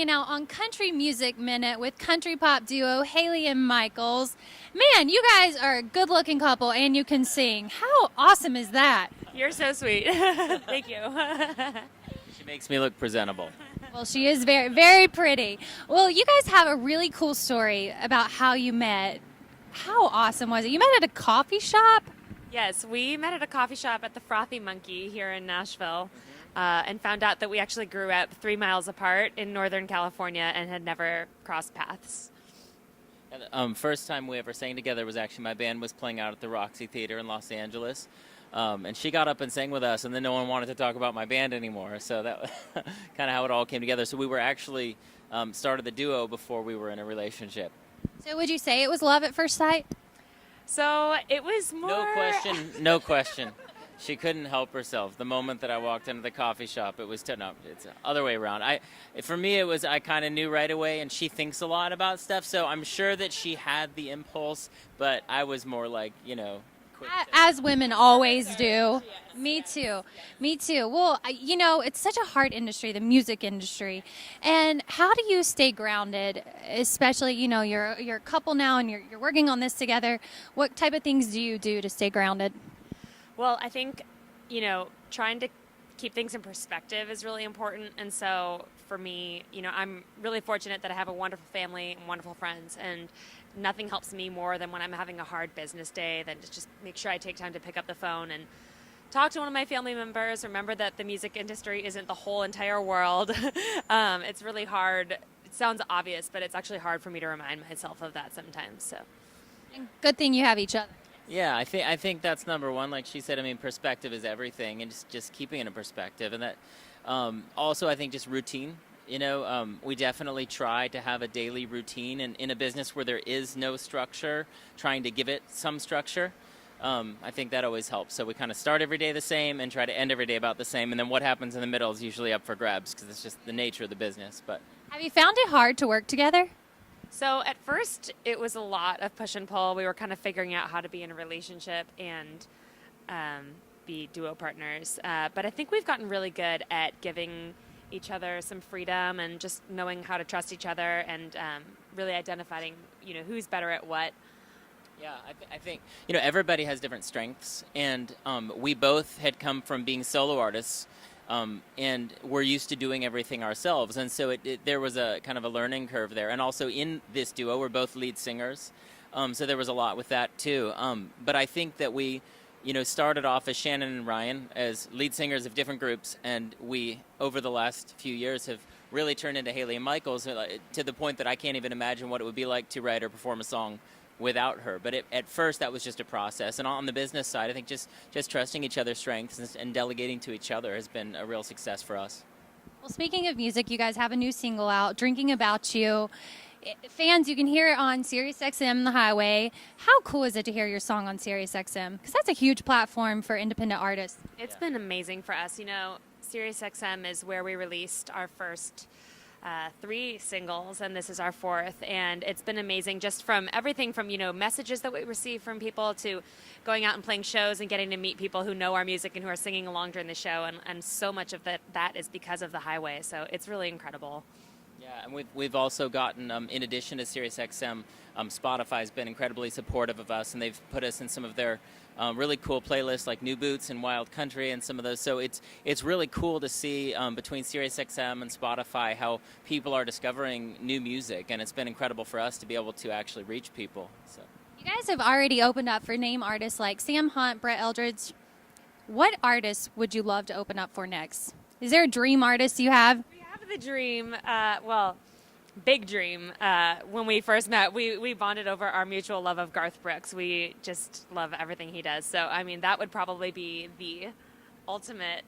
hanging out on Country Music Minute with country pop duo Haley and Michaels. Man, you guys are a good-looking couple and you can sing. How awesome is that? You're so sweet. Thank you. She makes me look presentable. Well, she is very, very pretty. Well, you guys have a really cool story about how you met. How awesome was it? You met at a coffee shop? Yes, we met at a coffee shop at the Frothy Monkey here in Nashville and found out that we actually grew up 3 miles apart in Northern California and had never crossed paths. First time we ever sang together was actually my band was playing out at the Roxy Theater in Los Angeles. And she got up and sang with us, and then no one wanted to talk about my band anymore. So that was kind of how it all came together. So we were actually started the duo before we were in a relationship. So would you say it was love at first sight? So it was more... No question. She couldn't help herself. The moment that I walked into the coffee shop, it was no, it's the other way around. For me, it was I kind of knew right away, and she thinks a lot about stuff, so I'm sure that she had the impulse, but I was more like, quick. As women always do. Me too. Well, it's such a hard industry, the music industry. And how do you stay grounded, especially, you're a couple now and you're working on this together. What type of things do you do to stay grounded? Well, I think, trying to keep things in perspective is really important. And so for me, I'm really fortunate that I have a wonderful family and wonderful friends. And nothing helps me more than when I'm having a hard business day than to just make sure I take time to pick up the phone and talk to one of my family members. Remember that the music industry isn't the whole entire world. It's really hard. It sounds obvious, but it's actually hard for me to remind myself of that sometimes. So, And good thing you have each other. Yeah, I think that's number one. Like she said, perspective is everything, and just keeping it in perspective. And that also, I think just routine. We definitely try to have a daily routine, and in a business where there is no structure, trying to give it some structure. I think that always helps. So we kind of start every day the same and try to end every day about the same. And then what happens in the middle is usually up for grabs because it's just the nature of the business. But have you found it hard to work together? So at first, it was a lot of push and pull. We were kind of figuring out how to be in a relationship and be duo partners. But I think we've gotten really good at giving each other some freedom and just knowing how to trust each other and really identifying, who's better at what. Yeah, I think, everybody has different strengths. And we both had come from being solo artists. And we're used to doing everything ourselves. And so there was a kind of a learning curve there. And also in this duo, we're both lead singers. So there was a lot with that too. But I think that we, started off as Shannon and Ryan as lead singers of different groups. And we, over the last few years, have really turned into Haley and Michaels to the point that I can't even imagine what it would be like to write or perform a song without her. But at first, that was just a process. And on the business side, I think just trusting each other's strengths and delegating to each other has been a real success for us. Well, speaking of music, you guys have a new single out, Drinking About You. Fans, you can hear it on Sirius XM, The Highway. How cool is it to hear your song on Sirius XM? Because that's a huge platform for independent artists. It's been amazing for us. Sirius XM is where we released our first 3 singles, and this is our 4th, and it's been amazing just from everything from messages that we receive from people to going out and playing shows and getting to meet people who know our music and who are singing along during the show, and so much of that is because of the Highway, so it's really incredible. Yeah, and we've also gotten, in addition to Sirius XM, Spotify's been incredibly supportive of us, and they've put us in some of their really cool playlists like New Boots and Wild Country and some of those. So it's really cool to see between Sirius XM and Spotify how people are discovering new music, and it's been incredible for us to be able to actually reach people. So you guys have already opened up for name artists like Sam Hunt, Brett Eldredge. What artists would you love to open up for next? Is there a dream artist you have? We have the dream, big dream. When we first met, we bonded over our mutual love of Garth Brooks. We just love everything he does. So, that would probably be the ultimate,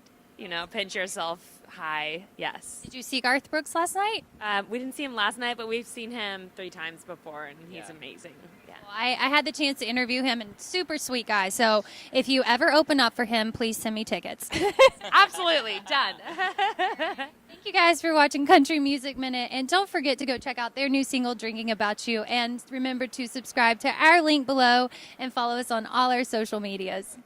pinch yourself high. Yes. Did you see Garth Brooks last night? We didn't see him last night, but we've seen him 3 times before, and he's amazing. Yeah. Well, I had the chance to interview him, and super sweet guy. So if you ever open up for him, please send me tickets. Absolutely. Done. Thank you guys for watching Country Music Minute, and don't forget to go check out their new single, Drinking About You, and remember to subscribe to our link below and follow us on all our social medias.